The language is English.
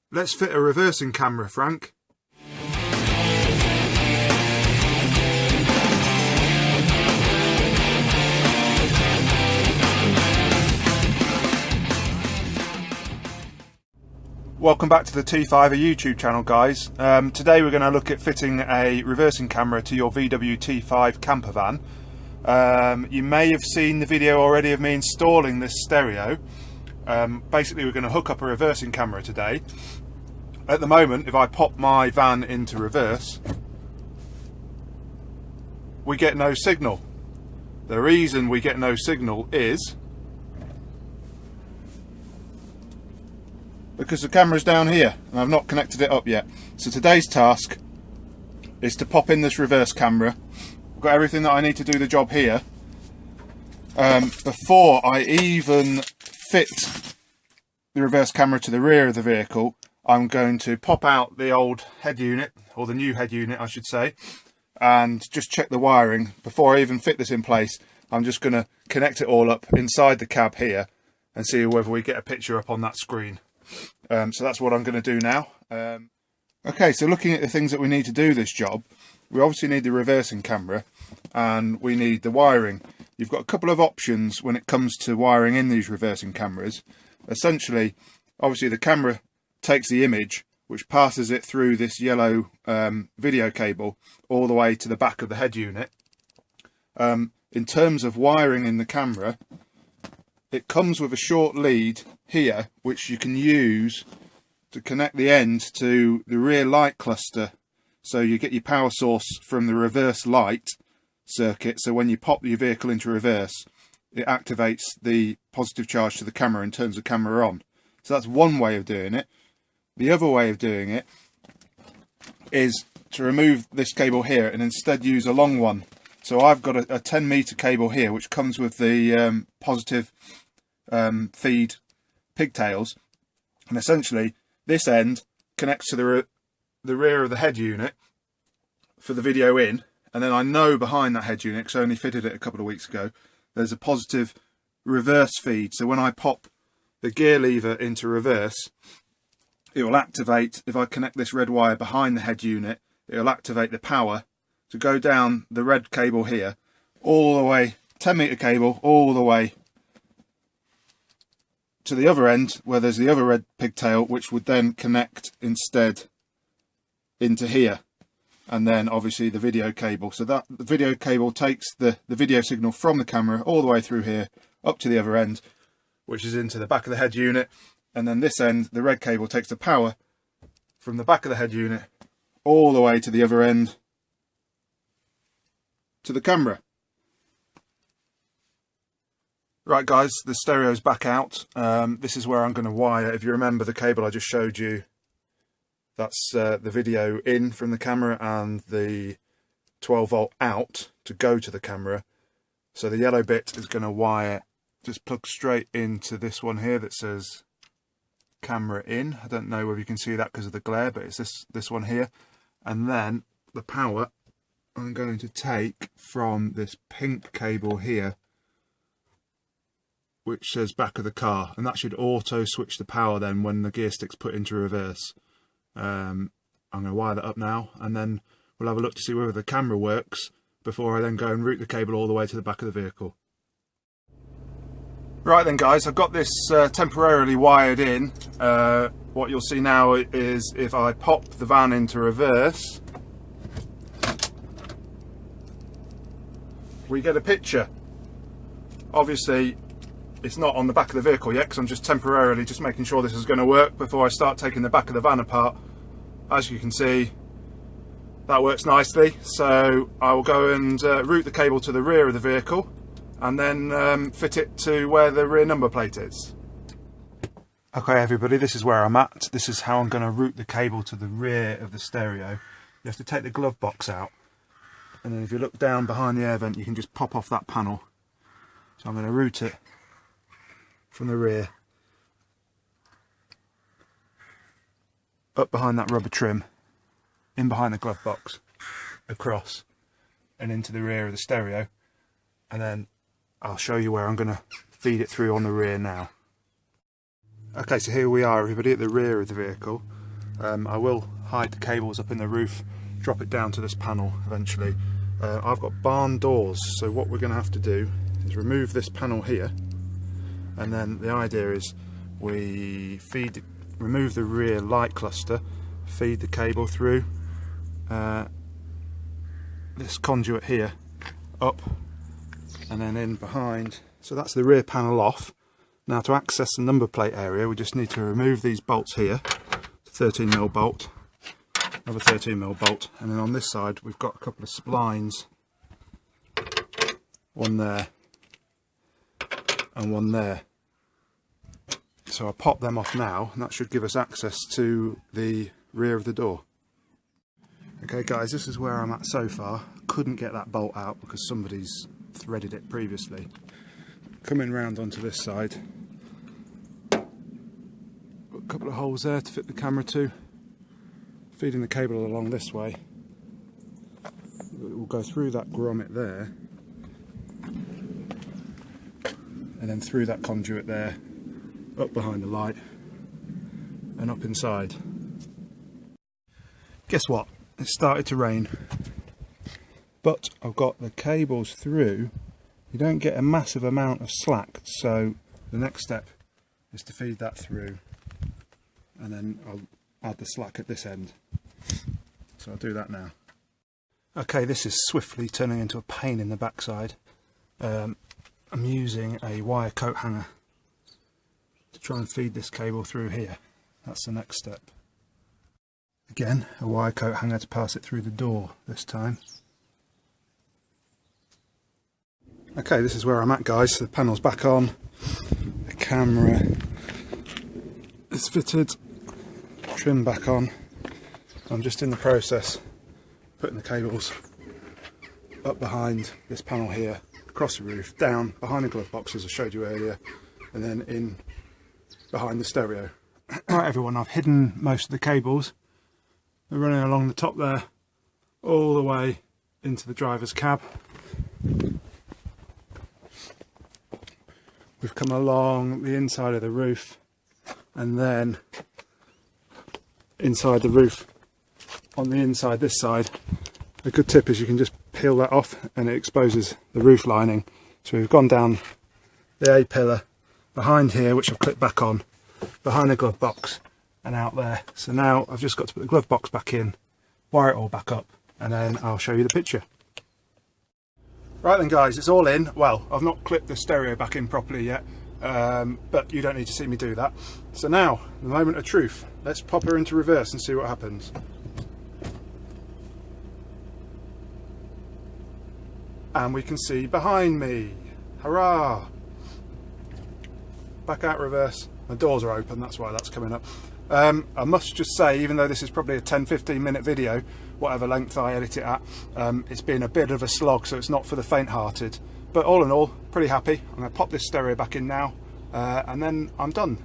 Let's fit a reversing camera, Frank. Welcome back to the T5 YouTube channel, guys. Today we're going to look at fitting a reversing camera to your VW T5 camper van. You may have seen the video already of me installing this stereo. Basically we're going to hook up a reversing camera today. At the moment, if I pop my van into reverse, we get no signal. The reason we get no signal is because the camera's down here and I've not connected it up yet. So today's task is to pop in this reverse camera. I've got everything that I need to do the job here. Before I even fit the reverse camera to the rear of the vehicle, I'm going to pop out the old head unit, or the new head unit I should say, and just check the wiring. Before I even fit this in place, I'm just going to connect it all up inside the cab here and see whether we get a picture up on that screen. So that's what I'm going to do now. Okay, so looking at the things that we need to do this job, we obviously need the reversing camera and we need the wiring. You've got a couple of options when it comes to wiring in these reversing cameras. Essentially, obviously the camera takes the image, which passes it through this yellow video cable all the way to the back of the head unit. In terms of wiring in the camera, it comes with a short lead here which you can use to connect the end to the rear light cluster, so you get your power source from the reverse light circuit. So when you pop your vehicle into reverse, it activates the positive charge to the camera and turns the camera on. So that's one way of doing it. The other way of doing it is to remove this cable here and instead use a long one. So I've got a 10-meter cable here which comes with the positive feed pigtails, and essentially this end connects to the rear of the head unit for the video in, and then I know behind that head unit, because I only fitted it a couple of weeks ago, there's a positive reverse feed. So when I pop the gear lever into reverse, it will activate, if I connect this red wire behind the head unit, it will activate the power to go down the red cable here all the way, 10-meter cable all the way to the other end where there's the other red pigtail, which would then connect instead into here, and then obviously the video cable. So that the video cable takes the video signal from the camera all the way through here up to the other end, which is into the back of the head unit, and then this end, the red cable, takes the power from the back of the head unit all the way to the other end to the camera. Right guys, the stereo's back out. This is where I'm going to wire. If you remember the cable I just showed you, that's the video in from the camera and the 12 volt out to go to the camera. So the yellow bit is going to wire, just plug straight into this one here that says camera in. I don't know whether you can see that because of the glare, but it's this one here. And then the power I'm going to take from this pink cable here, which says back of the car, and that should auto switch the power then when the gear stick's put into reverse. I'm going to wire that up now, and then we'll have a look to see whether the camera works before I then go and route the cable all the way to the back of the vehicle. Right then guys, I've got this temporarily wired in. What you'll see now is if I pop the van into reverse, we get a picture. Obviously it's not on the back of the vehicle yet because I'm just temporarily just making sure this is going to work before I start taking the back of the van apart. As you can see, that works nicely, so I will go and route the cable to the rear of the vehicle and then fit it to where the rear number plate is. Okay everybody, this is where I'm at. This is how I'm going to route the cable to the rear of the stereo. You have to take the glove box out, and then if you look down behind the air vent you can just pop off that panel. So I'm going to route it from the rear up behind that rubber trim, in behind the glove box, across and into the rear of the stereo, and then I'll show you where I'm going to feed it through on the rear now. Okay, so here we are, everybody, at the rear of the vehicle. I will hide the cables up in the roof, drop it down to this panel eventually. I've got barn doors, so what we're going to have to do is remove this panel here, and then the idea is we remove the rear light cluster, feed the cable through this conduit here up and then in behind. So that's the rear panel off. Now, to access the number plate area, we just need to remove these bolts here. 13mm bolt, another 13mm bolt, and then on this side we've got a couple of splines, one there and one there. So I'll pop them off now, and that should give us access to the rear of the door. Okay guys, this is where I'm at so far. Couldn't get that bolt out because somebody's threaded it previously. Coming round onto this side, got a couple of holes there to fit the camera to. Feeding the cable along this way. We'll go through that grommet there, and then through that conduit there, up behind the light, and up inside. Guess what? It started to rain, but I've got the cables through. You don't get a massive amount of slack, so the next step is to feed that through, and then I'll add the slack at this end. So I'll do that now. Okay, this is swiftly turning into a pain in the backside. I'm using a wire coat hanger to try and feed this cable through here. That's the next step. Again, a wire coat hanger to pass it through the door this time. Okay, this is where I'm at, guys. So the panel's back on, the camera is fitted, trim back on. I'm just in the process of putting the cables up behind this panel here, across the roof, down behind the glove box as I showed you earlier, and then in behind the stereo. Alright everyone, I've hidden most of the cables. They're running along the top there, all the way into the driver's cab. We've come along the inside of the roof, and then inside the roof on the inside this side. A good tip is you can just peel that off and it exposes the roof lining. So we've gone down the A pillar behind here, which I've clipped back on, behind the glove box and out there. So now I've just got to put the glove box back in, wire it all back up, and then I'll show you the picture. Right then guys, it's all in. Well, I've not clipped the stereo back in properly yet, but you don't need to see me do that. So now, the moment of truth. Let's pop her into reverse and see what happens. And we can see behind me. Hurrah! Back out reverse. My doors are open, that's why that's coming up. I must just say, even though this is probably a 10-15 minute video, whatever length I edit it at, it's been a bit of a slog, so it's not for the faint-hearted. But all in all, pretty happy. I'm going to pop this stereo back in now, and then I'm done.